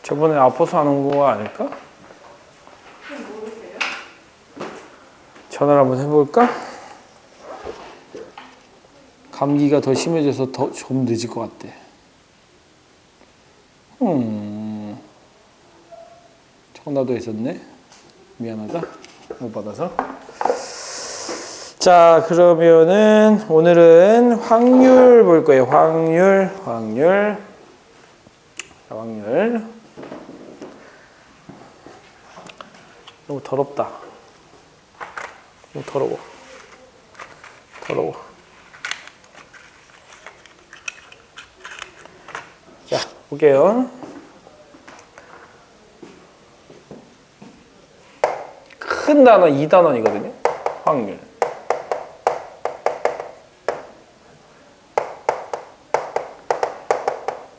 저번에 아파서 하는 거 아닐까? 모르세요? 전화를 한번 해볼까? 감기가 더 심해져서 더 좀 늦을 것 같대. 전화도 있었네. 미안하다. 못 받아서. 자, 그러면은 오늘은 확률 볼 거예요. 확률. 자, 확률. 너무 더럽다. 너무 더러워. 자, 볼게요. 큰 단어 2단원이거든요. 확률.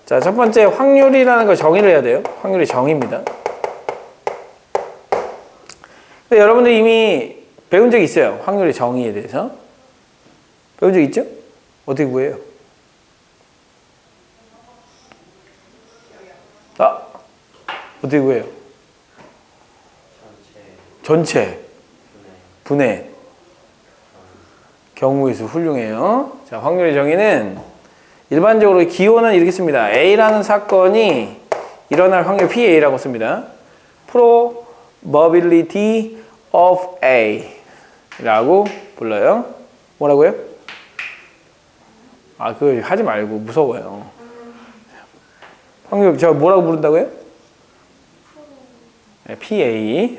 자, 첫 번째 확률이라는 걸 정의를 해야 돼요. 확률이 정의입니다. 여러분들 이미 배운 적 있어요. 확률의 정의에 대해서. 배운 적 있죠? 어떻게 구해요? 어떻게 구해요? 전체 분해 경우의 수 훌륭해요. 자, 확률의 정의는 일반적으로 기호는 이렇게 씁니다. A라는 사건이 일어날 확률 PA라고 씁니다. Probability of A 라고 불러요. 뭐라고요? 그거 하지 말고 무서워요. 확률 저 뭐라고 부른다고요? PA.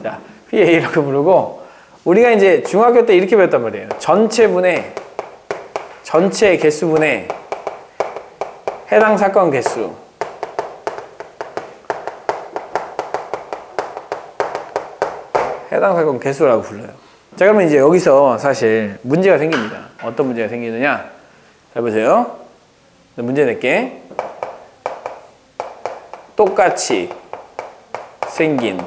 자, PA라고 부르고, 우리가 이제 중학교 때 이렇게 배웠단 말이에요. 전체 분의 전체 개수분의 해당 사건 개수. 해당 사건 개수라고 불러요. 자, 그러면 이제 여기서 사실 문제가 생깁니다. 어떤 문제가 생기느냐? 잘 보세요. 문제 낼게. 똑같이 생긴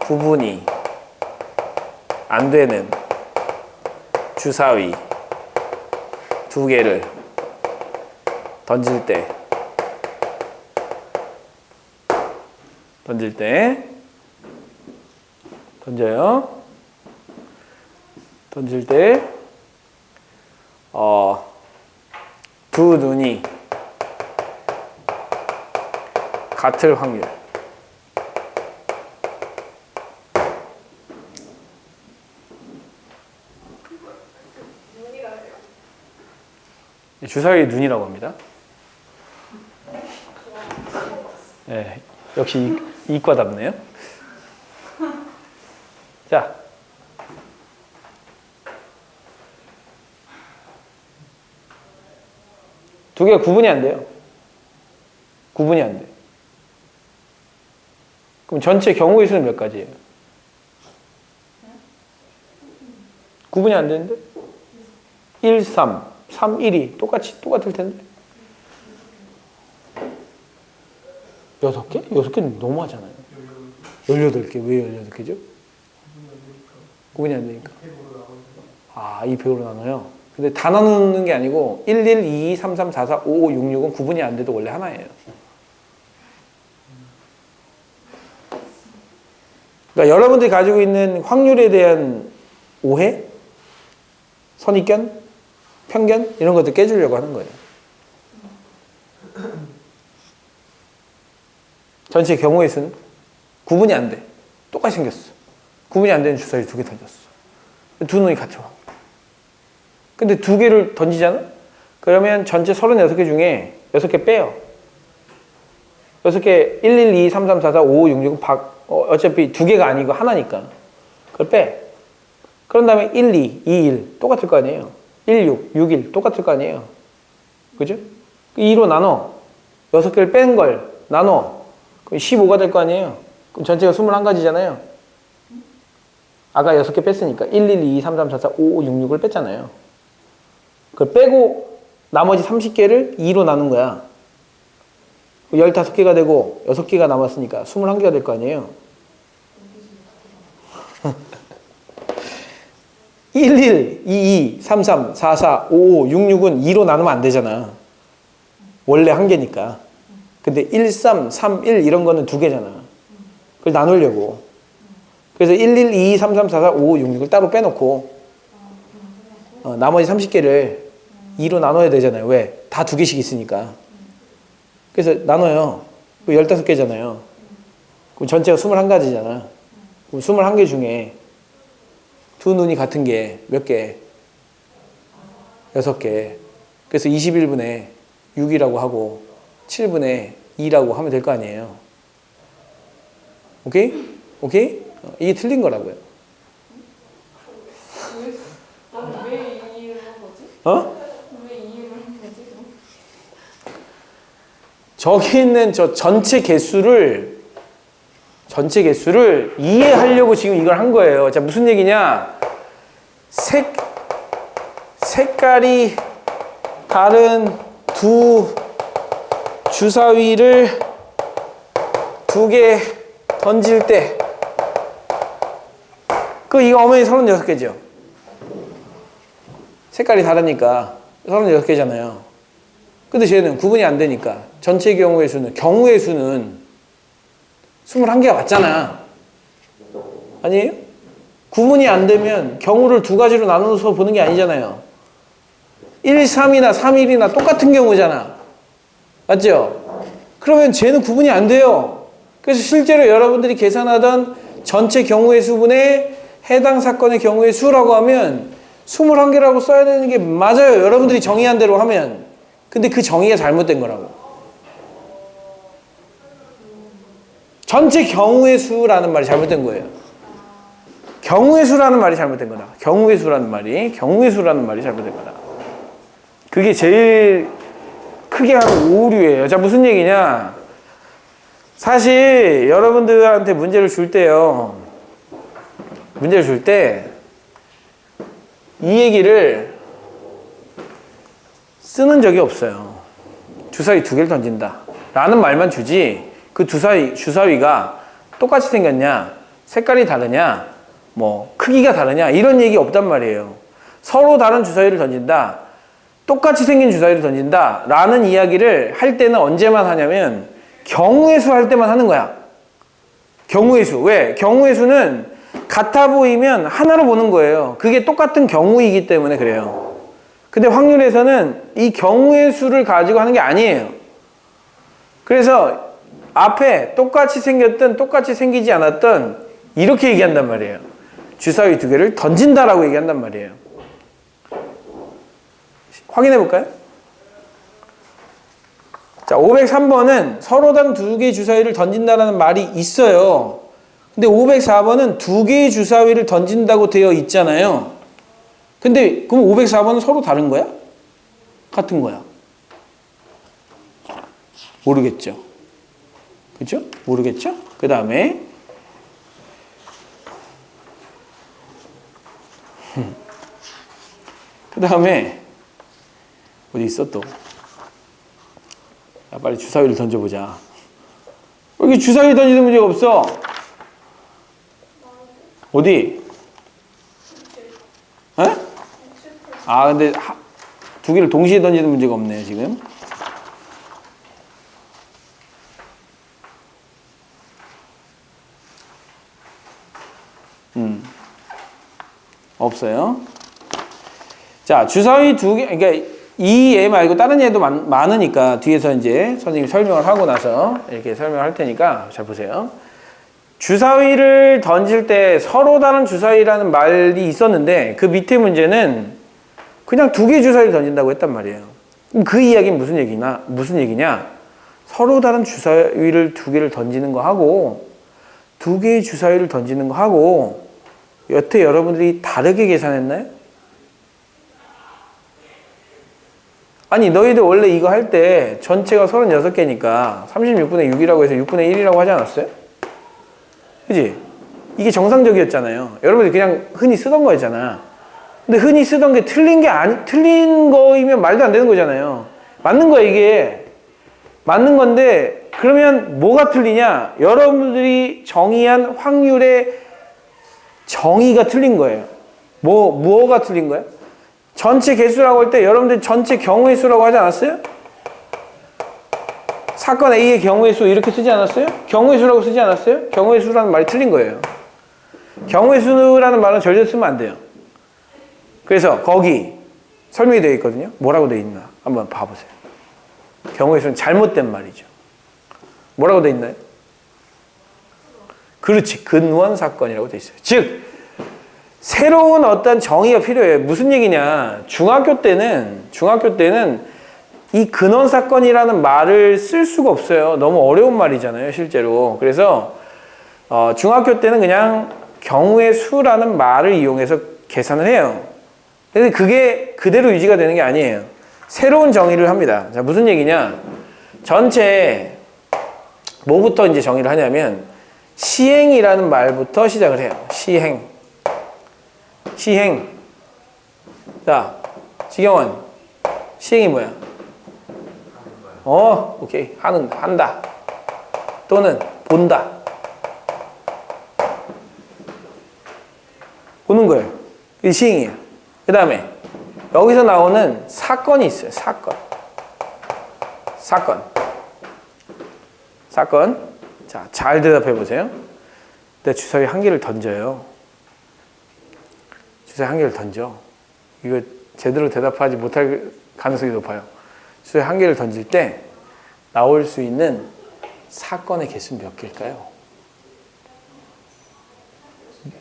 구분이 안 되는 주사위 두 개를 던질 때 던져요. 던질 때 두 눈이 같을 확률. 주사위의 눈이라고 합니다. 네, 역시 이과답네요. 자, 두 개가 구분이 안 돼요. 구분이 안 돼. 그럼 전체 경우의 수는 몇 가지예요? 구분이 안 되는데? 1, 3, 3, 1이 똑같을 텐데? 6개? 6개는 너무하잖아요. 18개. 왜 18개죠? 구분이 안 되니까. 이 배우로 나눠요. 근데 다 나누는 게 아니고 1, 1, 2, 2, 3, 3, 4, 4, 5, 5, 6, 6은 구분이 안 돼도 원래 하나예요. 그러니까 여러분들이 가지고 있는 확률에 대한 오해, 선입견, 편견 이런 것들 깨주려고 하는 거예요. 전체 경우의 수는 구분이 안 돼. 똑같이 생겼어. 구분이 안 되는 주사위 두 개 던졌어. 두 눈이 같아. 근데 두 개를 던지잖아? 그러면 전체 36개 중에 6개 빼요. 6개 1, 1, 2, 3, 3, 4, 4, 5, 5, 6, 6은 어차피 두 개가 아니고 하나니까. 그걸 빼. 그런 다음에 1, 2, 2, 1 똑같을 거 아니에요. 1, 6, 6, 1 똑같을 거 아니에요. 그죠? 2로 나눠. 6개를 뺀 걸 나눠. 그럼 15가 될 거 아니에요. 그럼 전체가 21가지잖아요. 아까 6개 뺐으니까 1, 1, 2, 3, 3, 4, 4, 5, 5, 6, 6을 뺐잖아요. 그걸 빼고 나머지 30개를 2로 나눈 거야. 15개가 되고 6개가 남았으니까 21개가 될 거 아니에요. 1, 1, 2, 2, 3, 3, 4, 4, 5, 5, 6, 6은 2로 나누면 안 되잖아. 원래 한 개니까. 근데 1, 3, 3, 1 이런 거는 두 개잖아. 그걸 나누려고. 그래서 1, 1, 2, 3, 3, 4, 4, 5, 6, 6을 따로 빼놓고 나머지 30개를 2로 나눠야 되잖아요. 왜? 다 두 개씩 있으니까. 그래서 나눠요. 15개잖아요. 그럼 전체가 21가지잖아. 그럼 21개 중에 두 눈이 같은 게 몇 개? 6개. 그래서 21분의 6이라고 하고 7분의 2라고 하면 될 거 아니에요. 오케이? 오케이? 이게 틀린 거라고요. 왜 이해를 한 거지? 어? 왜 이해를 한 거지? 저기 있는 저 전체 개수를 이해하려고 지금 이걸 한 거예요. 자, 무슨 얘기냐? 색깔이 다른 두 주사위를 두 개 던질 때, 이거 어머니 36개죠? 색깔이 다르니까 36개잖아요. 근데 쟤는 구분이 안 되니까 전체 경우의 수는 21개가 맞잖아. 아니에요? 구분이 안 되면 경우를 두 가지로 나눠서 보는 게 아니잖아요. 1, 3이나 3, 1이나 똑같은 경우잖아. 맞죠? 그러면 쟤는 구분이 안 돼요. 그래서 실제로 여러분들이 계산하던 전체 경우의 수분에 해당 사건의 경우의 수라고 하면 21개라고 써야 되는 게 맞아요. 여러분들이 정의한 대로 하면. 근데 그 정의가 잘못된 거라고. 전체 경우의 수라는 말이 잘못된 거예요. 경우의 수라는 말이 잘못된 거다. 경우의 수라는 말이 잘못된 거다. 그게 제일 크게 하는 오류예요. 자, 무슨 얘기냐? 사실 여러분들한테 문제를 줄 때요. 문제를 줄 때 이 얘기를 쓰는 적이 없어요. 주사위 두 개를 던진다 라는 말만 주지, 그 주사위가 똑같이 생겼냐, 색깔이 다르냐, 뭐 크기가 다르냐 이런 얘기 없단 말이에요. 서로 다른 주사위를 던진다, 똑같이 생긴 주사위를 던진다 라는 이야기를 할 때는 언제만 하냐면 경우의 수 할 때만 하는 거야. 경우의 수. 왜? 경우의 수는 같아 보이면 하나로 보는 거예요. 그게 똑같은 경우이기 때문에 그래요. 근데 확률에서는 이 경우의 수를 가지고 하는 게 아니에요. 그래서 앞에 똑같이 생겼든 똑같이 생기지 않았든 이렇게 얘기한단 말이에요. 주사위 두 개를 던진다라고 얘기한단 말이에요. 확인해 볼까요? 자, 503번은 서로 다른 두 개의 주사위를 던진다라는 말이 있어요. 근데 504번은 두 개의 주사위를 던진다고 되어 있잖아요. 근데 그럼 504번은 서로 다른 거야? 같은 거야? 모르겠죠. 그렇죠? 모르겠죠? 그 다음에 어디 있어 또? 자, 빨리 주사위를 던져보자. 여기 주사위 던지는 문제가 없어. 어디? 에? 아, 근데 두 개를 동시에 던지는 문제가 없네요, 지금. 없어요. 자, 주사위 두 개, 그러니까 이 예 말고 다른 예도 많으니까 뒤에서 이제 선생님이 설명을 하고 나서 이렇게 설명을 할 테니까 잘 보세요. 주사위를 던질 때 서로 다른 주사위라는 말이 있었는데 그 밑에 문제는 그냥 두 개의 주사위를 던진다고 했단 말이에요. 그럼 그 이야기는 무슨 얘기냐? 서로 다른 주사위를 두 개를 던지는 거 하고 두 개의 주사위를 던지는 거 하고 여태 여러분들이 다르게 계산했나요? 아니, 너희들 원래 이거 할 때 전체가 36개니까 36분의 6이라고 해서 6분의 1이라고 하지 않았어요? 그지? 이게 정상적이었잖아요. 여러분들 그냥 흔히 쓰던 거였잖아. 근데 흔히 쓰던 게 틀린 거이면 말도 안 되는 거잖아요. 맞는 거야, 이게. 맞는 건데, 그러면 뭐가 틀리냐? 여러분들이 정의한 확률의 정의가 틀린 거예요. 뭐가 틀린 거예요? 전체 개수라고 할 때 여러분들 전체 경우의 수라고 하지 않았어요? 사건 A의 경우의 수 이렇게 쓰지 않았어요? 경우의 수라고 쓰지 않았어요? 경우의 수라는 말이 틀린 거예요. 경우의 수라는 말은 절대 쓰면 안 돼요. 그래서 거기 설명이 되어 있거든요. 뭐라고 되어 있나 한번 봐보세요. 경우의 수는 잘못된 말이죠. 뭐라고 되어 있나요? 그렇지. 근원 사건이라고 되어 있어요. 즉 새로운 어떤 정의가 필요해요. 무슨 얘기냐? 중학교 때는 이 근원 사건이라는 말을 쓸 수가 없어요. 너무 어려운 말이잖아요, 실제로. 그래서 중학교 때는 그냥 경우의 수라는 말을 이용해서 계산을 해요. 근데 그게 그대로 유지가 되는 게 아니에요. 새로운 정의를 합니다. 자, 무슨 얘기냐? 전체 뭐부터 이제 정의를 하냐면 시행이라는 말부터 시작을 해요. 시행. 자, 지경원. 시행이 뭐야? 오케이. 한다. 또는 본다. 보는 거예요. 이게 시행이에요. 그 다음에 여기서 나오는 사건이 있어요. 사건. 자, 잘 대답해 보세요. 내가 주사위 한 개를 던져요. 주사위 한 개를 던져. 이거 제대로 대답하지 못할 가능성이 높아요. 주사위 한 개를 던질 때 나올 수 있는 사건의 개수는 몇 개일까요?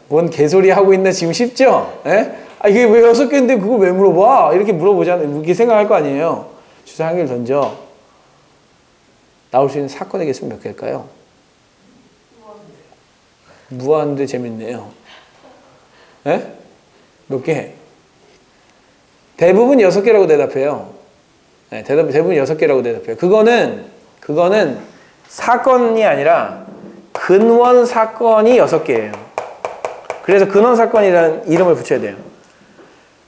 뭔 개소리 하고 있나 지금 쉽죠? 예? 이게 왜 6개인데 그걸 왜 물어봐? 이렇게 물어보잖아요. 이렇게 생각할 거 아니에요. 주사위 한 개를 던져. 나올 수 있는 사건의 개수는 몇 개일까요? 무한대 재밌네요. 예? 몇 개? 대부분 6개라고 대답해요. 네, 대부분 6개라고 대답해요. 그거는 사건이 아니라 근원 사건이 6개예요. 그래서 근원 사건이라는 이름을 붙여야 돼요.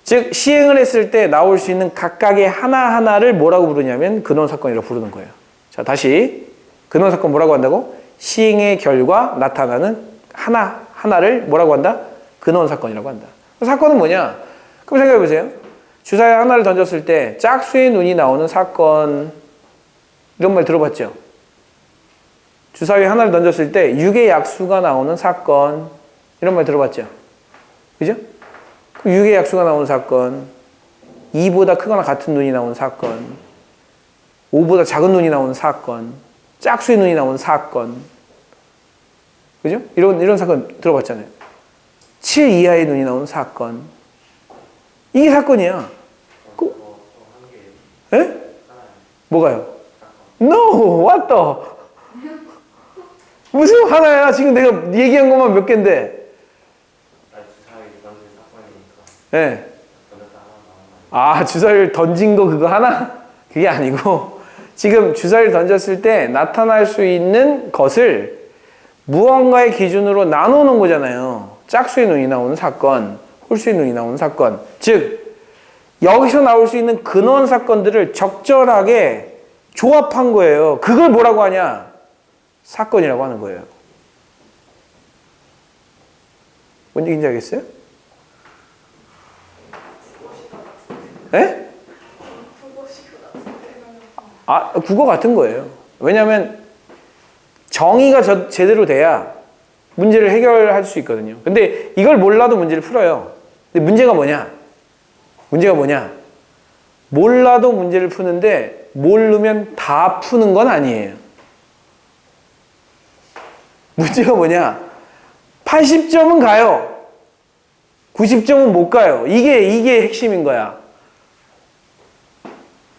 즉 시행을 했을 때 나올 수 있는 각각의 하나하나를 뭐라고 부르냐면 근원 사건이라고 부르는 거예요. 자, 다시 근원 사건 뭐라고 한다고? 시행의 결과 나타나는 하나를 뭐라고 한다? 근원 사건이라고 한다. 사건은 뭐냐? 그럼 생각해 보세요. 주사위 하나를 던졌을 때 짝수의 눈이 나오는 사건, 이런 말 들어봤죠? 주사위 하나를 던졌을 때 6의 약수가 나오는 사건, 이런 말 들어봤죠? 그죠? 6의 약수가 나오는 사건, 2보다 크거나 같은 눈이 나오는 사건, 5보다 작은 눈이 나오는 사건, 짝수의 눈이 나오는 사건, 그죠? 이런 사건 들어봤잖아요. 7 이하의 눈이 나오는 사건. 이게 사건이야. 에? 뭐가요? No! What the? 무슨 하나야? 지금 내가 얘기한 것만 몇 개인데. 네. 주사위를 던진 거 그거 하나? 그게 아니고 지금 주사위를 던졌을 때 나타날 수 있는 것을 무언가의 기준으로 나누는 거잖아요. 짝수의 눈이 나오는 사건, 홀수의 눈이 나오는 사건. 즉 여기서 나올 수 있는 근원 사건들을 적절하게 조합한 거예요. 그걸 뭐라고 하냐? 사건이라고 하는 거예요. 뭔 얘기인지 알겠어요? 네? 국어 같은 거예요. 왜냐하면 정의가 제대로 돼야 문제를 해결할 수 있거든요. 근데 이걸 몰라도 문제를 풀어요. 근데 문제가 뭐냐? 몰라도 문제를 푸는데 모르면 다 푸는 건 아니에요. 문제가 뭐냐? 80점은 가요. 90점은 못 가요. 이게 핵심인 거야.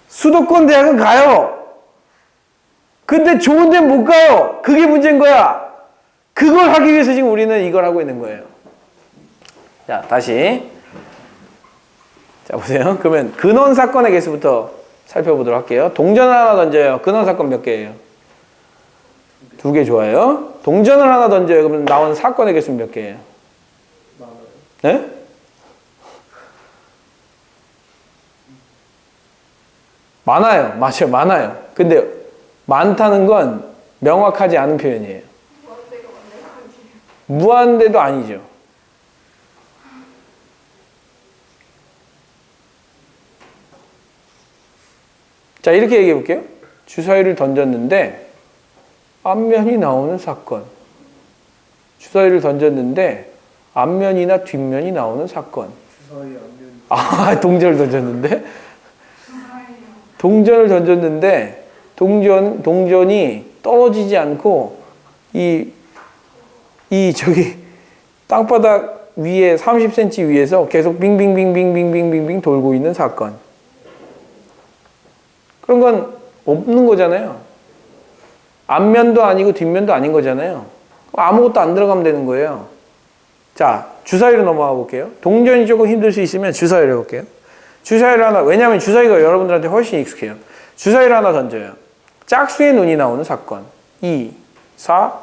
수도권 대학은 가요. 근데 좋은 데는 못 가요. 그게 문제인 거야. 그걸 하기 위해서 지금 우리는 이걸 하고 있는 거예요. 자, 다시. 자, 보세요. 그러면 근원 사건의 개수부터 살펴보도록 할게요. 동전을 하나 던져요. 근원 사건 몇 개예요? 2개 좋아요. 동전을 하나 던져요. 그러면 나오는 사건의 개수는 몇 개예요? 네? 많아요. 맞아요. 많아요. 근데 많다는 건 명확하지 않은 표현이에요. 무한대도 아니죠. 자, 이렇게 얘기해 볼게요. 주사위를 던졌는데 앞면이 나오는 사건. 주사위를 던졌는데 앞면이나 뒷면이 나오는 사건. 동전을 던졌는데? 동전을 던졌는데 동전이 떨어지지 않고 저기 땅바닥 위에 30cm 위에서 계속 빙빙빙빙빙빙빙 돌고 있는 사건. 그런 건 없는 거잖아요. 앞면도 아니고 뒷면도 아닌 거잖아요. 아무것도 안 들어가면 되는 거예요. 자, 주사위로 넘어가 볼게요. 동전이 조금 힘들 수 있으면 주사위로 해볼게요. 주사위를 하나, 왜냐하면 주사위가 여러분들한테 훨씬 익숙해요. 주사위를 하나 던져요. 짝수의 눈이 나오는 사건. 2, 4,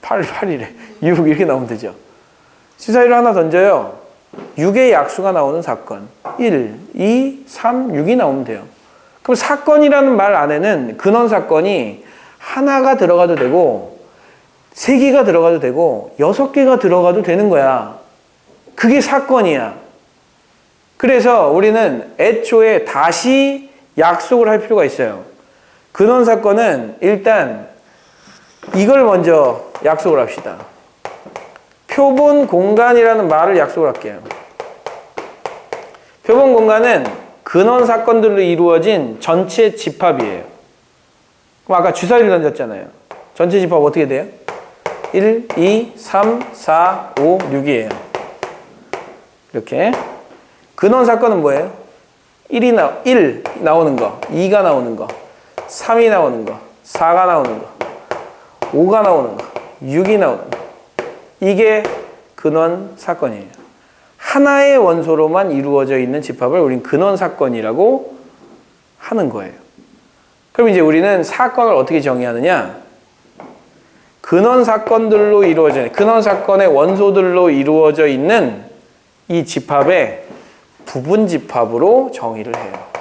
8이래. 6 이렇게 나오면 되죠. 주사위를 하나 던져요. 6의 약수가 나오는 사건. 1, 2, 3, 6이 나오면 돼요. 그럼 사건이라는 말 안에는 근원 사건이 하나가 들어가도 되고 3개가 들어가도 되고 6개가 들어가도 되는 거야. 그게 사건이야. 그래서 우리는 애초에 다시 약속을 할 필요가 있어요. 근원 사건은 일단 이걸 먼저 약속을 합시다. 표본 공간이라는 말을 약속을 할게요. 표본 공간은 근원 사건들로 이루어진 전체 집합이에요. 그럼 아까 주사위를 던졌잖아요. 전체 집합 어떻게 돼요? 1, 2, 3, 4, 5, 6이에요. 이렇게. 근원 사건은 뭐예요? 1 나오는 거, 2가 나오는 거, 3이 나오는 거, 4가 나오는 거, 5가 나오는 거, 6이 나오는 거. 이게 근원 사건이에요. 하나의 원소로만 이루어져 있는 집합을 우린 근원 사건이라고 하는 거예요. 그럼 이제 우리는 사건을 어떻게 정의하느냐? 근원 사건들로 이루어져, 근원 사건의 원소들로 이루어져 있는 이 집합의 부분 집합으로 정의를 해요.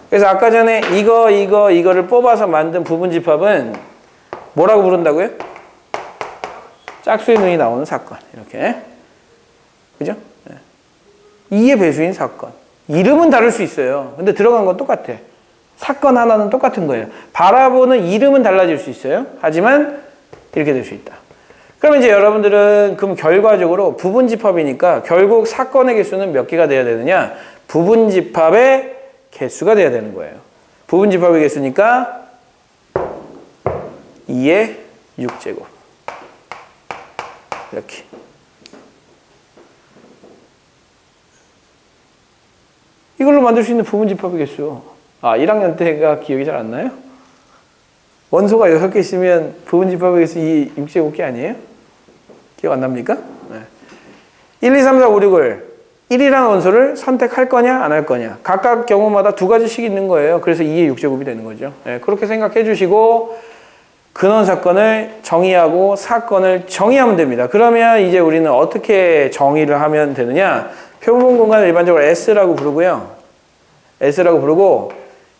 그래서 아까 전에 이거를 뽑아서 만든 부분 집합은 뭐라고 부른다고요? 짝수의 눈이 나오는 사건. 이렇게. 그죠? 2의 배수인 사건. 이름은 다를 수 있어요. 근데 들어간 건 똑같아. 사건 하나는 똑같은 거예요. 바라보는 이름은 달라질 수 있어요. 하지만 이렇게 될 수 있다. 그럼 이제 여러분들은 그럼 결과적으로 부분 집합이니까 결국 사건의 개수는 몇 개가 돼야 되느냐? 부분 집합의 개수가 돼야 되는 거예요. 부분 집합의 개수니까 2의 6제곱. 이렇게. 이걸로 만들 수 있는 부분 집합의 개수. 1학년 때가 기억이 잘 안 나요? 원소가 6개 있으면 부분 집합의 개수 2, 6제곱기 아니에요? 기억 안 납니까? 네. 1, 2, 3, 4, 5, 6을 1이라는 원소를 선택할 거냐 안 할 거냐. 각각 경우마다 2가지씩 있는 거예요. 그래서 2의 6제곱이 되는 거죠. 네, 그렇게 생각해 주시고 근원 사건을 정의하고 사건을 정의하면 됩니다. 그러면 이제 우리는 어떻게 정의를 하면 되느냐. 표본 공간을 일반적으로 S라고 부르고요. S라고 부르고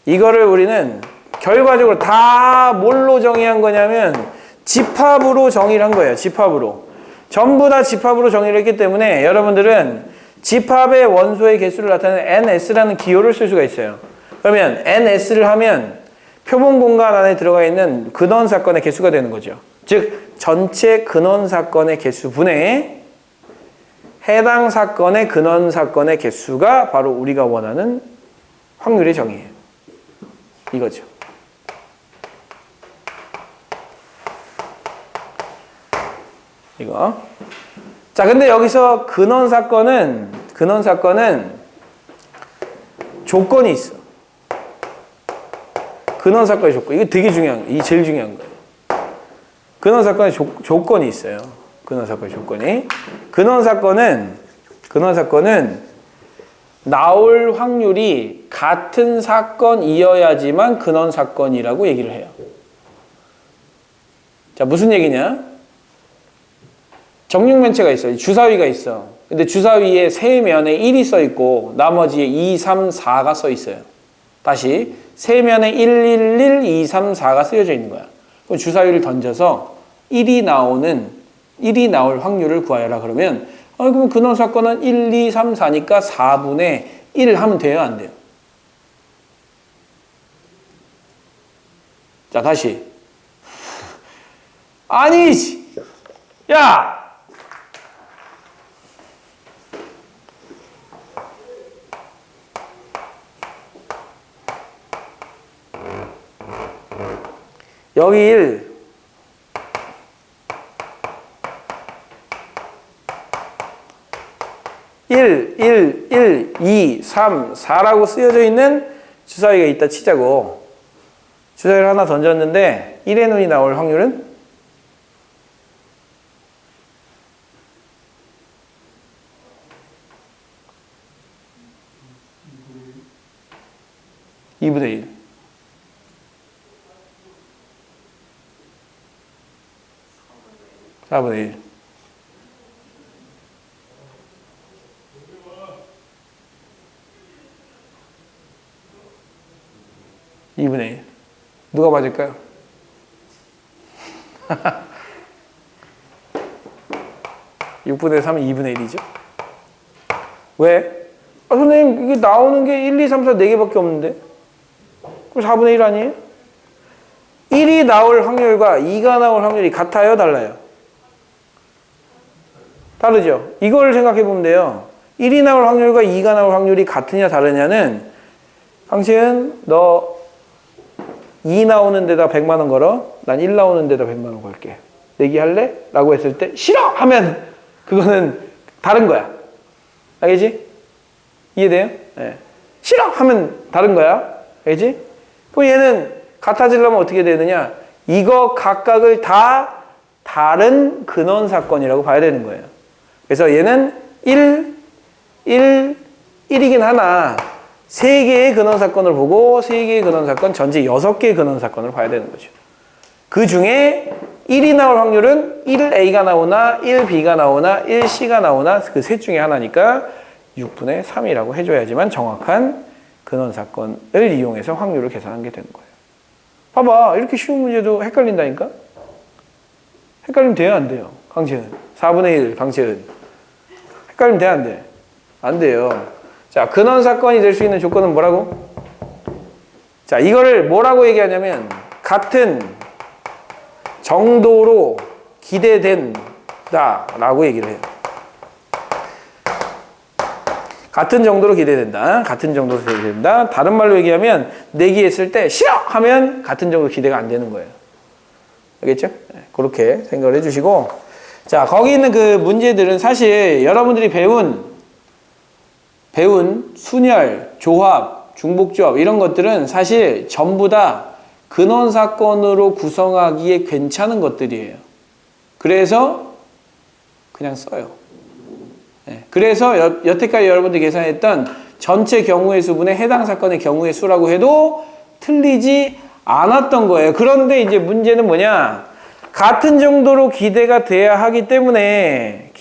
이거를 우리는 결과적으로 다 뭘로 정의한 거냐면 집합으로 정의를 한 거예요. 집합으로. 전부 다 집합으로 정의를 했기 때문에 여러분들은 집합의 원소의 개수를 나타내는 NS라는 기호를 쓸 수가 있어요. 그러면 NS를 하면 표본 공간 안에 들어가 있는 근원 사건의 개수가 되는 거죠. 즉 전체 근원 사건의 개수분의 해당 사건의 근원 사건의 개수가 바로 우리가 원하는 확률의 정의예요. 이거죠. 이거. 자, 근데 여기서 근원 사건은 조건이 있어. 근원 사건의 조건. 이게 되게 중요한 거예요. 이게 제일 중요한 거예요. 근원 사건의 조건이 있어요. 근원 사건의 조건이. 근원 사건은 나올 확률이 같은 사건이어야지만 근원 사건이라고 얘기를 해요. 자, 무슨 얘기냐? 정육면체가 있어요. 주사위가 있어. 근데 주사위에 세 면에 1이 써 있고 나머지에 2, 3, 4가 써 있어요. 다시 세 면에 1, 1, 1, 2, 3, 4가 쓰여져 있는 거야. 그럼 주사위를 던져서 1이 나오는 1이 나올 확률을 구하여라. 그러면 그럼 근원 사건은 1, 2, 3, 4니까 4분의 1 하면 돼요, 안 돼요? 자, 다시. 아니지. 야! 여기 1. 일, 2, 3, 4라고 쓰여져 있는 주사위가 있다 치자고. 주사위를 하나 던졌는데 1의 눈이 나올 확률은? (2분의 1) 4분의 1. (2분의 1) 누가 맞을까요? (6분의 3은) (2분의 1이죠? 왜? 선생님 이게 나오는 게 1, 2, 3, 4 4개밖에 없는데 그럼 4분의 1 아니에요? 1이 나올 확률과 2가 나올 확률이 같아요? 달라요? 다르죠? 이걸 생각해 보면 돼요. 1이 나올 확률과 2가 나올 확률이 같으냐 다르냐는 강채은 너 2 나오는 데다 100만 원 걸어. 난 1 나오는 데다 100만 원 걸게. 내기 할래? 라고 했을 때 싫어! 하면 그거는 다른 거야. 알겠지? 이해돼요? 네. 싫어! 하면 다른 거야. 알겠지? 그럼 얘는 같아지려면 어떻게 되느냐? 이거 각각을 다 다른 근원 사건이라고 봐야 되는 거예요. 그래서 얘는 1, 1이긴 하나 3개의 근원 사건을 보고 3개의 근원 사건 전체 6개의 근원 사건을 봐야 되는 거죠. 그 중에 1이 나올 확률은 1A가 나오나 1B가 나오나 1C가 나오나 그 셋 중에 하나니까 6분의 3이라고 해줘야지만 정확한 근원 사건을 이용해서 확률을 계산한 게 되는 거예요. 봐봐, 이렇게 쉬운 문제도 헷갈린다니까? 헷갈리면 돼요, 안 돼요? 강채은 4분의 1 강채은 헷갈리면 돼, 안 돼? 안 돼요. 자, 근원 사건이 될 수 있는 조건은 뭐라고? 자, 이거를 뭐라고 얘기하냐면 같은 정도로 기대된다 라고 얘기를 해요. 같은 정도로 기대된다. 같은 정도로 기대된다. 다른 말로 얘기하면 내기했을 때 싫어! 하면 같은 정도 기대가 안 되는 거예요. 알겠죠? 네, 그렇게 생각을 해주시고, 자, 거기 있는 그 문제들은 사실 여러분들이 배운 순열, 조합, 중복조합 이런 것들은 사실 전부 다 근원 사건으로 구성하기에 괜찮은 것들이에요. 그래서 그냥 써요. 네, 그래서 여태까지 여러분들이 계산했던 전체 경우의 수분의 해당 사건의 경우의 수라고 해도 틀리지 않았던 거예요. 그런데 이제 문제는 뭐냐? 같은 정도로 기대가 돼야 하기 때문에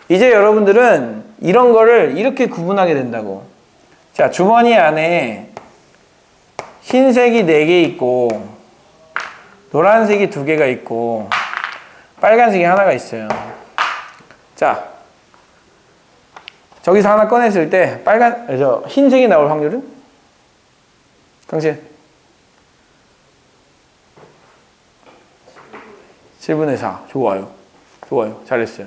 이제 여러분들은 이런 거를 이렇게 구분하게 된다고. 자, 주머니 안에 흰색이 4개 있고 노란색이 2개가 있고 빨간색이 하나가 있어요. 자, 저기서 하나 꺼냈을 때 흰색이 나올 확률은? 강신 7분의 4. 좋아요. 잘했어요.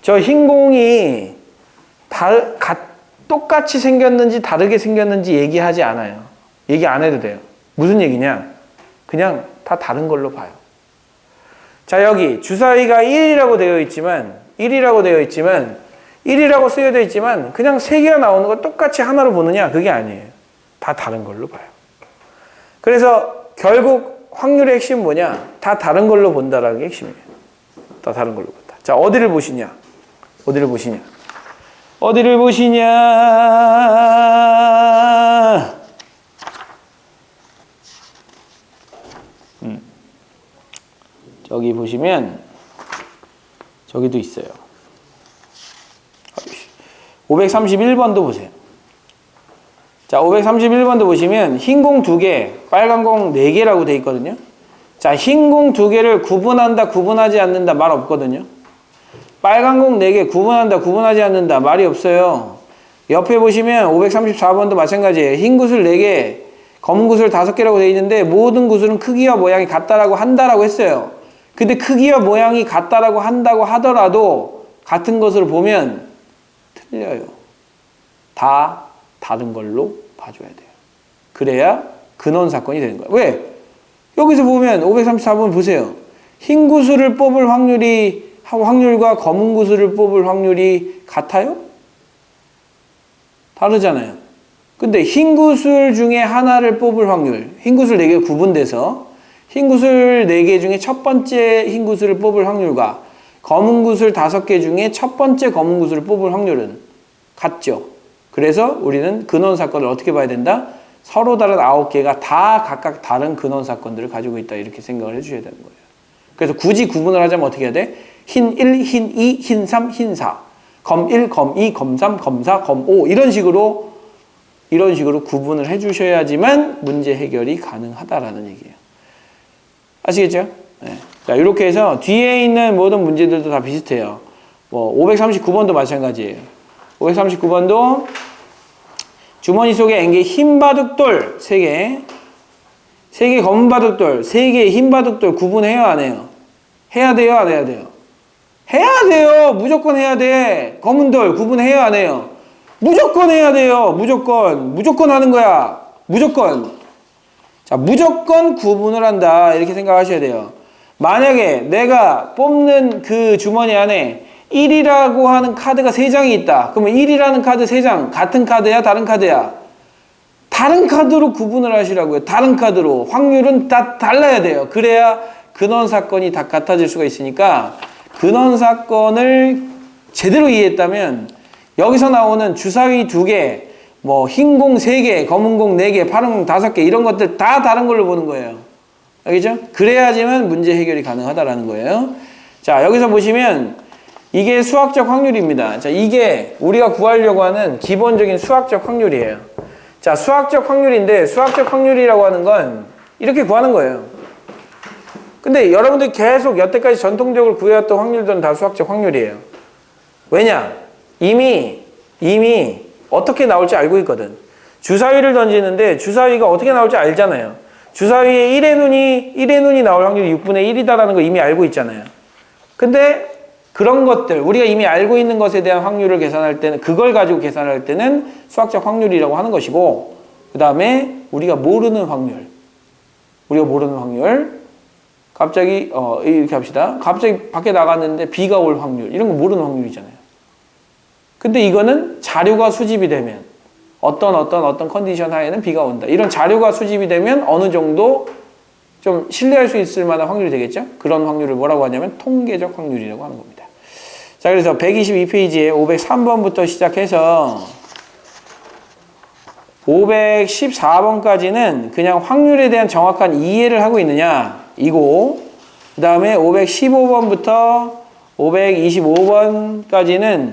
저 흰 공이 똑같이 생겼는지 다르게 생겼는지 얘기하지 않아요. 얘기 안 해도 돼요. 무슨 얘기냐? 그냥 다 다른 걸로 봐요. 자, 여기 주사위가 1이라고 되어 있지만 1이라고 쓰여져 있지만 그냥 3개가 나오는 거 똑같이 하나로 보느냐? 그게 아니에요. 다 다른 걸로 봐요. 그래서 결국 확률의 핵심은 뭐냐? 다 다른 걸로 본다라는 게 핵심이에요. 다 다른 걸로 본다. 자, 어디를 보시냐? 저기 보시면 저기도 있어요. 531번도 보세요. 자, 531번도 보시면 흰 공 2개, 빨간 공 4개라고 돼 있거든요. 자, 흰 공 2개를 구분한다, 구분하지 않는다 말 없거든요. 빨간 공 4개 구분한다, 구분하지 않는다 말이 없어요. 옆에 보시면 534번도 마찬가지예요. 흰 구슬 4개, 검은 구슬 5개라고 되어 있는데 모든 구슬은 크기와 모양이 같다라고 한다라고 했어요. 근데 크기와 모양이 같다라고 한다고 하더라도 같은 것으로 보면 틀려요. 다 다른 걸로 봐줘야 돼요. 그래야 근원 사건이 되는 거예요. 왜? 여기서 보면 534번 보세요. 흰 구슬을 뽑을 확률과 검은 구슬을 뽑을 확률이 같아요? 다르잖아요. 근데 흰 구슬 중에 하나를 뽑을 확률, 흰 구슬 4개 구분돼서 흰 구슬 4개 중에 첫 번째 흰 구슬을 뽑을 확률과 검은 구슬 5개 중에 첫 번째 검은 구슬을 뽑을 확률은 같죠. 그래서 우리는 근원 사건을 어떻게 봐야 된다? 서로 다른 9개가 다 각각 다른 근원 사건들을 가지고 있다 이렇게 생각을 해주셔야 되는 거예요. 그래서 굳이 구분을 하자면 어떻게 해야 돼? 흰 1, 흰 2, 흰 3, 흰 4 검 1, 검 2, 검 3, 검 4, 검 5 이런 식으로 구분을 해주셔야지만 문제 해결이 가능하다라는 얘기예요. 아시겠죠? 네. 자, 이렇게 해서 뒤에 있는 모든 문제들도 다 비슷해요. 뭐 539번도 마찬가지예요. 539번도 주머니 속에 앵게 흰 바둑돌 3개, 3개 검은 바둑돌, 3개 흰 바둑돌 구분해요, 안 해요? 해야 돼요, 안 해야 돼요? 해야 돼요. 무조건 해야 돼. 검은 돌 구분해요, 안 해요? 무조건 해야 돼요. 무조건 하는 거야. 무조건. 자, 무조건 구분을 한다 이렇게 생각하셔야 돼요. 만약에 내가 뽑는 그 주머니 안에 1이라고 하는 카드가 3장이 있다. 그러면 1이라는 카드 3장 같은 카드야, 다른 카드야? 다른 카드로 구분을 하시라고요. 다른 카드로. 확률은 다 달라야 돼요. 그래야 근원 사건이 다 같아질 수가 있으니까 근원 사건을 제대로 이해했다면 여기서 나오는 주사위 2개, 뭐 흰 공 3개, 검은 공 4개, 파란 공 5개 이런 것들 다 다른 걸로 보는 거예요. 알겠죠? 그래야지만 문제 해결이 가능하다라는 거예요. 자, 여기서 보시면 이게 수학적 확률입니다. 자, 이게 우리가 구하려고 하는 기본적인 수학적 확률이에요. 자, 수학적 확률인데 수학적 확률이라고 하는 건 이렇게 구하는 거예요. 근데 여러분들이 계속 여태까지 전통적으로 구해왔던 확률들은 다 수학적 확률이에요. 왜냐? 이미 어떻게 나올지 알고 있거든. 주사위를 던지는데 주사위가 어떻게 나올지 알잖아요. 주사위에 1의 눈이 나올 확률이 6분의 1이다라는 거 이미 알고 있잖아요. 근데 그런 것들, 우리가 이미 알고 있는 것에 대한 확률을 계산할 때는, 그걸 가지고 계산할 때는 수학적 확률이라고 하는 것이고, 그 다음에 우리가 모르는 확률, 갑자기, 이렇게 합시다. 갑자기 밖에 나갔는데 비가 올 확률, 이런 거 모르는 확률이잖아요. 근데 이거는 자료가 수집이 되면, 어떤 컨디션 하에는 비가 온다. 이런 자료가 수집이 되면 어느 정도 좀 신뢰할 수 있을 만한 확률이 되겠죠? 그런 확률을 뭐라고 하냐면 통계적 확률이라고 하는 겁니다. 자, 그래서 122페이지에 503번부터 시작해서 514번까지는 그냥 확률에 대한 정확한 이해를 하고 있느냐, 이고, 그 다음에 515번부터 525번까지는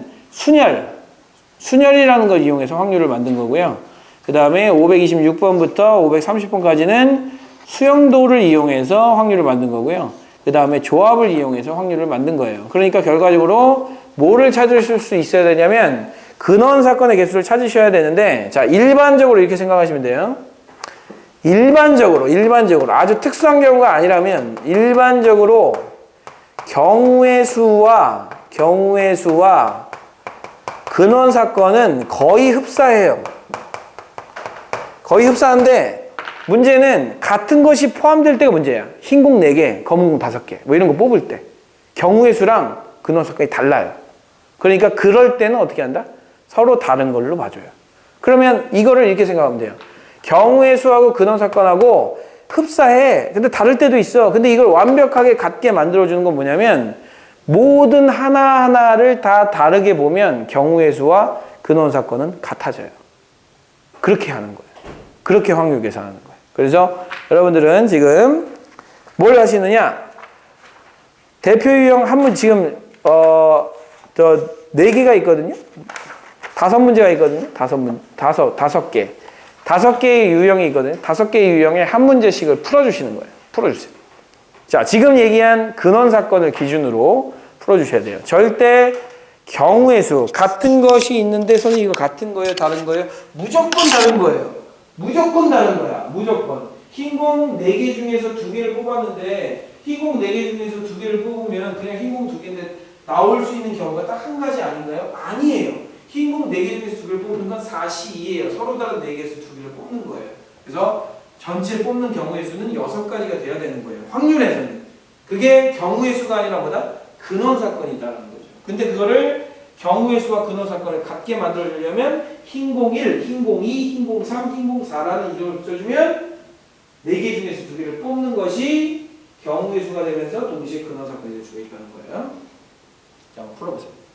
순열이라는 걸 이용해서 확률을 만든 거고요. 그 다음에 526번부터 530번까지는 수영도를 이용해서 확률을 만든 거고요. 그 다음에 조합을 이용해서 확률을 만든 거예요. 그러니까 결과적으로 뭐를 찾으실 수 있어야 되냐면 근원 사건의 개수를 찾으셔야 되는데, 자, 일반적으로 이렇게 생각하시면 돼요. 일반적으로 아주 특수한 경우가 아니라면 일반적으로 경우의 수와 근원 사건은 거의 흡사해요. 거의 흡사한데 문제는 같은 것이 포함될 때가 문제야. 흰 공 4개, 검은 공 5개 뭐 이런 거 뽑을 때 경우의 수랑 근원 사건이 달라요. 그러니까 그럴 때는 어떻게 한다? 서로 다른 걸로 봐줘요. 그러면 이거를 이렇게 생각하면 돼요. 경우의 수하고 근원 사건하고 흡사해. 근데 다를 때도 있어. 근데 이걸 완벽하게 같게 만들어주는 건 뭐냐면 모든 하나하나를 다 다르게 보면 경우의 수와 근원 사건은 같아져요. 그렇게 하는 거예요. 그렇게 확률 계산하는 거예요. 그래서 여러분들은 지금 뭘 하시느냐? 대표 유형 한 문 지금 4개가 있거든요. 5문제가 있거든요. 5개. 5개의 유형이 있거든요. 5개의 유형에 한 문제씩을 풀어주시는 거예요. 풀어주세요. 자, 지금 얘기한 근원 사건을 기준으로 풀어주셔야 돼요. 절대 경우의 수 같은 것이 있는데 선생님 이거 같은 거예요, 다른 거예요? 무조건 다른 거예요. 무조건 다른 거야. 무조건. 흰공 4개 중에서 2개를 뽑았는데 흰공 4개 중에서 2개를 뽑으면 그냥 흰공 2개인데 나올 수 있는 경우가 딱 한 가지 아닌가요? 아니에요. 흰공 4개 중에서 2개를 뽑는 건 4시2예요. 서로 다른 4개에서 2개를 뽑는 거예요. 그래서 전체 뽑는 경우의 수는 6가지가 돼야 되는 거예요. 확률에서는. 그게 경우의 수가 아니라 뭐다? 근원 사건이다라는 거죠. 근데 그거를 경우의 수와 근원 사건을 같게 만들어주려면 흰공 1, 흰공 2, 흰공 3, 흰공 4라는 이름을 붙여주면 4개 중에서 2개를 뽑는 것이 경우의 수가 되면서 동시에 근원 사건이 될 수가 있다는 거예요. 자, 한번 풀어보세요.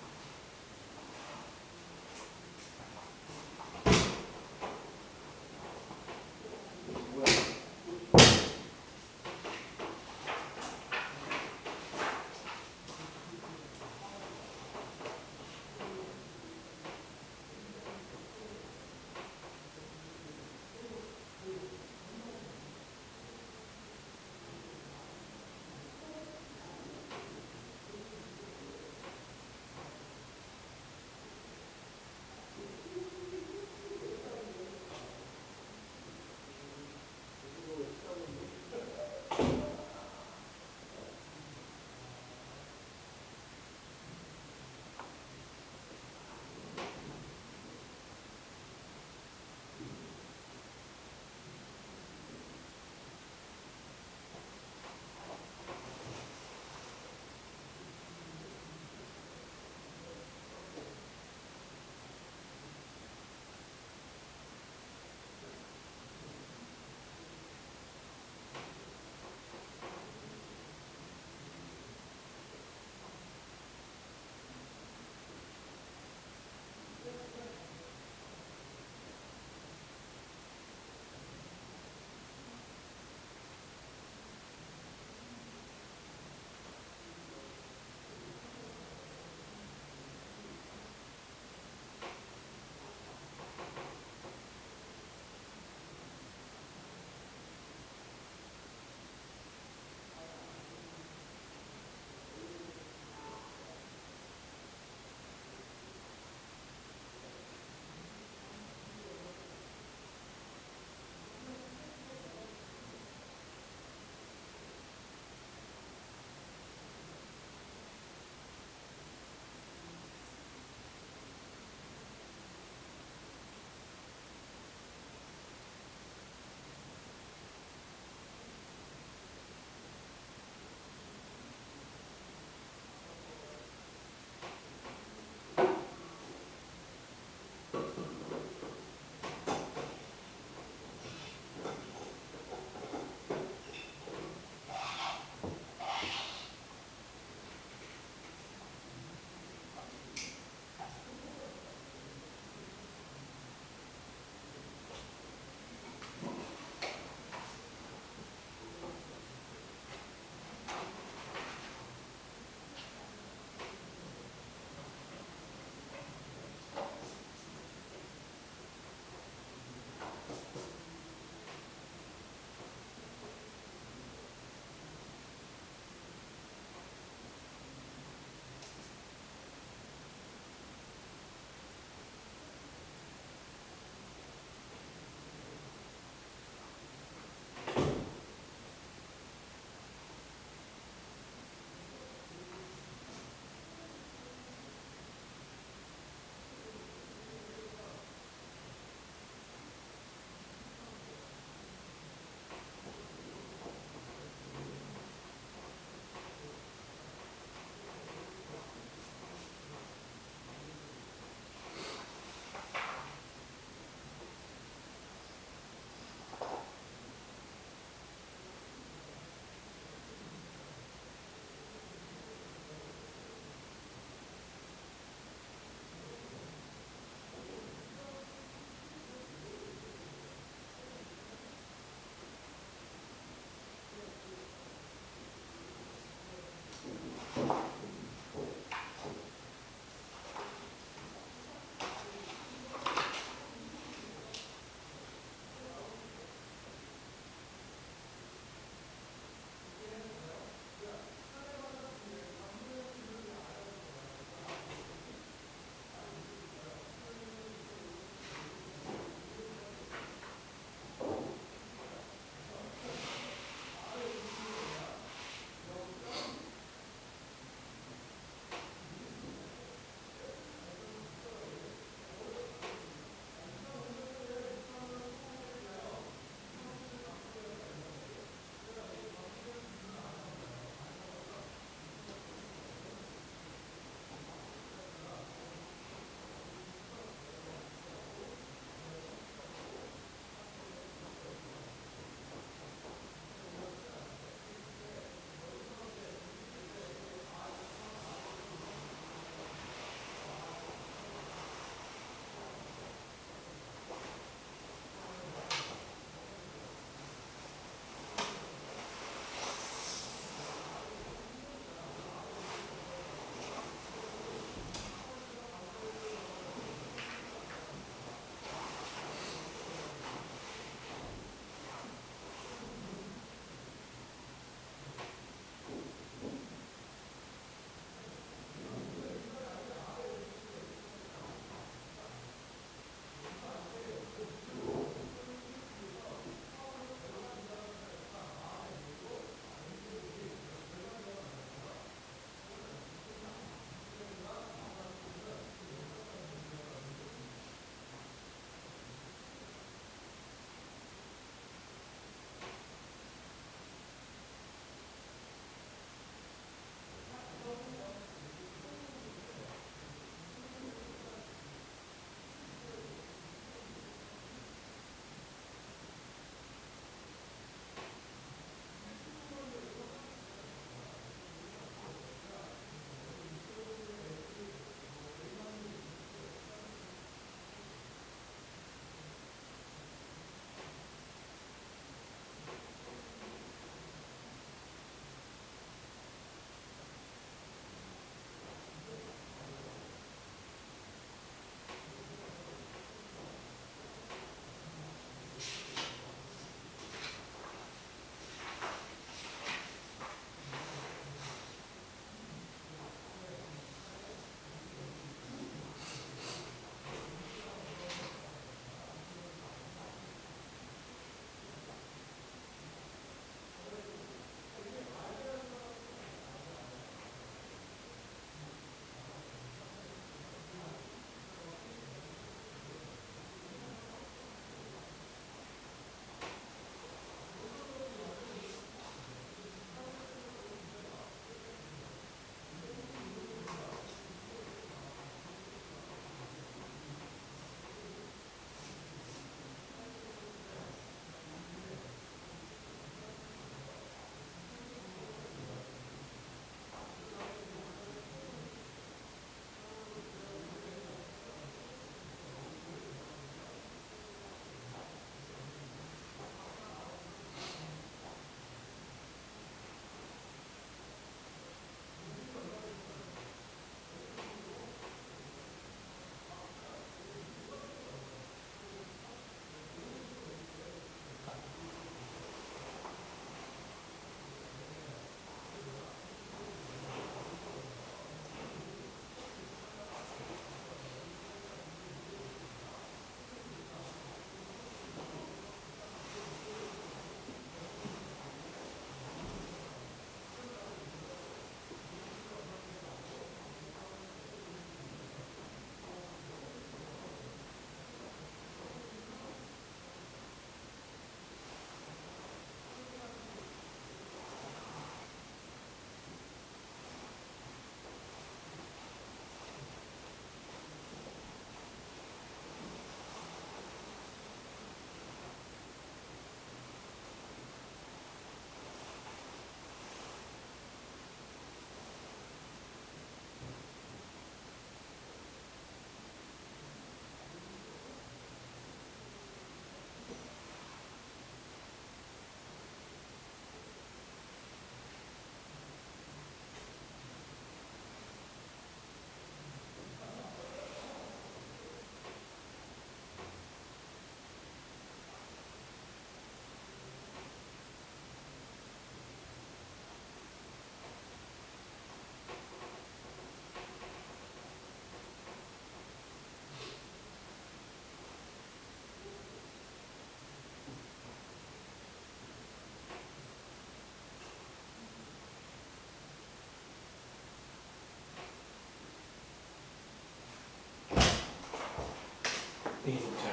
네 이놈들.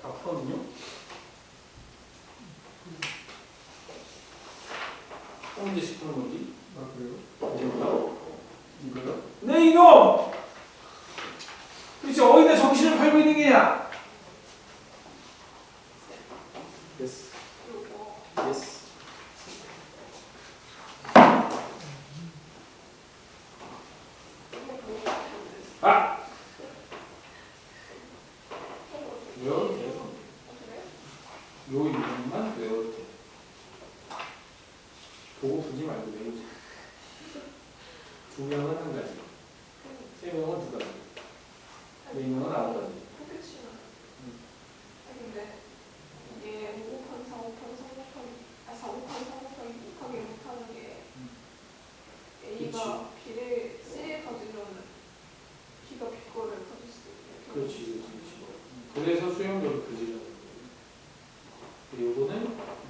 다 풀었는요? 문제씩 푸는 거지? 아 그래요? 이제부터? 이거요? 네 이놈! 도대체 어디다 정신을 팔고 있는 게냐? 예스. 요거 예스. 아! 외워도 돼요. 요 이름만 외워도 돼. 보고 보지 말고 외우세요. 두 명은 한 가지, 세 명은 두 가지, 네 명은 아홉 가지. 포켓치는 근데 이게 5곱하기 4 곱하기 3 곱하기 4 곱하기 3 곱하기 2 곱하기 못하는 게 A가 B를 C를 가지려면 B가 B 거를 가질 수도 있고 그렇지. 그래서 수용력을 그지라는 거예요. 그리고 요거는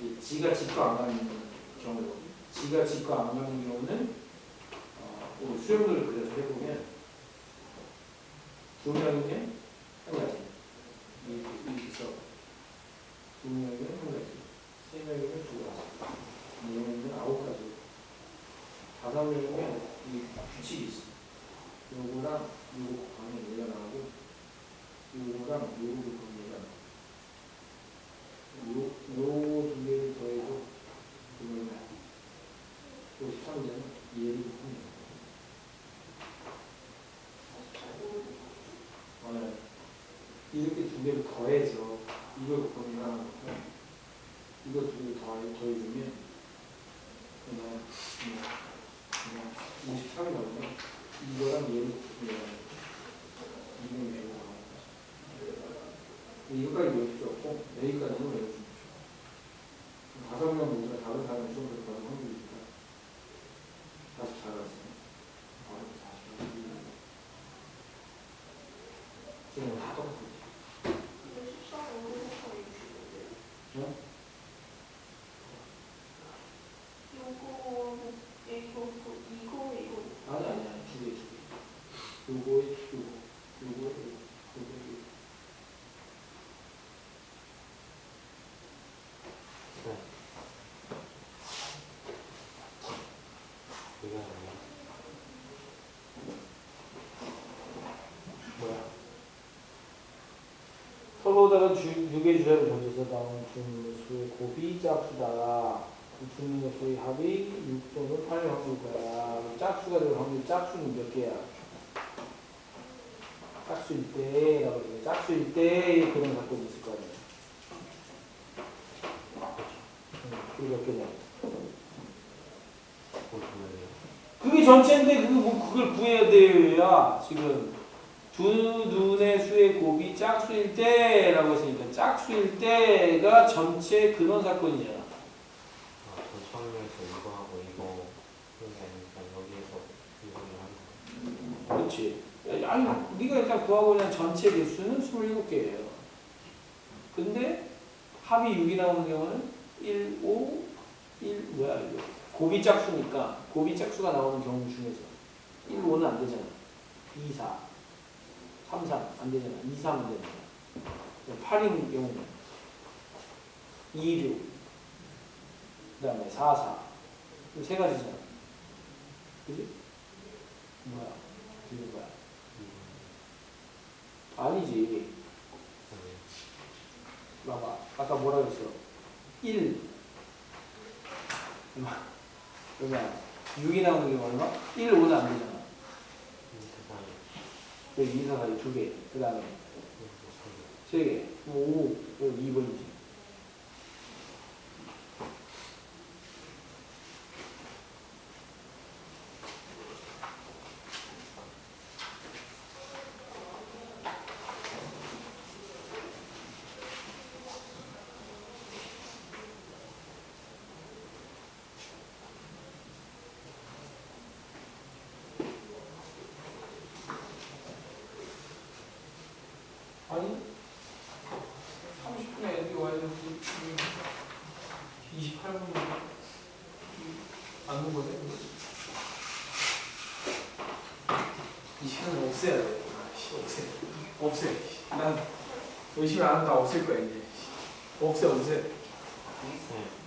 이제 지가 짚고 안 가는 경우, 지가 짚고 안 가는 경우는 우리 수용력을 그려서 해보면 두 명이면 한 가지, 이렇게 써. 두 명이면 한 가지, 세 명이면 두 가지, 네 명이면 아홉 가지, 다섯 명이면 이 규칙이 있어. 요거랑 요거 곱하면 얘가 나오고, 요거랑 요거 곱하면 얘가 나와. 요 두 개를 더해도 그러면 53되는 얘를 곱하면 맞아요. 이렇게 두 개를 더해서 이걸 곱하면 하나 곱하면 이거 두 개를 더해주면 그냥 53이 나오면 이거랑 얘를 곱하면 이건 되고 이거까지 외울 필요 없고 여기까지는 외워주면 좋아. 다섯 명 모두가 다른 사람을 수업을 받는 확률이니까 44가 지금 다 똑같지. 근데 14는 5 곱하기 60인데 응? 요거 이거 아니 두 개. 요거에 요거에 뭐야? 서로다가 유괴 주자를 던져서 나온 중수의 곱이 짝수다. 그 중의 수의 합이 6 또는 8일 확률 거야. 짝수가 될 확률, 짝수는 몇 개야? 짝수일 때라고 그래. 짝수일 때 그런 사건이 있을 거 아니야. 그게 몇 개냐? 그게 전체인데 그걸 구해야 돼요. 야 지금 두 눈의 수의 곱이 짝수일 때라고 했으니까 짝수일 때가 전체 근원 사건이잖아. 저 처음에서 이거 하고 이거 그런 게 아니니까 여기에서 이거를 하는 거. 그렇지. 아니 네가 일단 구하고 있는 전체 개수는 27개예요. 근데 합이 6이 나오는 경우는 1, 5, 1 뭐야 이거 곱이 짝수니까 곱이 짝수가 나오는 경우 중에서 1, 5는 안 되잖아. 2, 4, 3, 3 안 되잖아. 2, 3 안 되잖아. 8인 경우는 2, 6 그다음에 4, 4 세 가지잖아. 그지? 뭐야? 이게 뭐야? 아니지. 봐봐. 아까 뭐라 그랬어? 1 얼마? 6이 나오는 게 얼마? 1, 5는 안 되잖아. 여기 2, 4, 4, 2개. 그 다음에 3개. 5, 여기 2번이지. 아니 30분에 하는 거네. 이 시간을 없애야 돼. 아씨 없애. 난 열심히 안 하면 다 없앨 거야 이제. 없애. 네.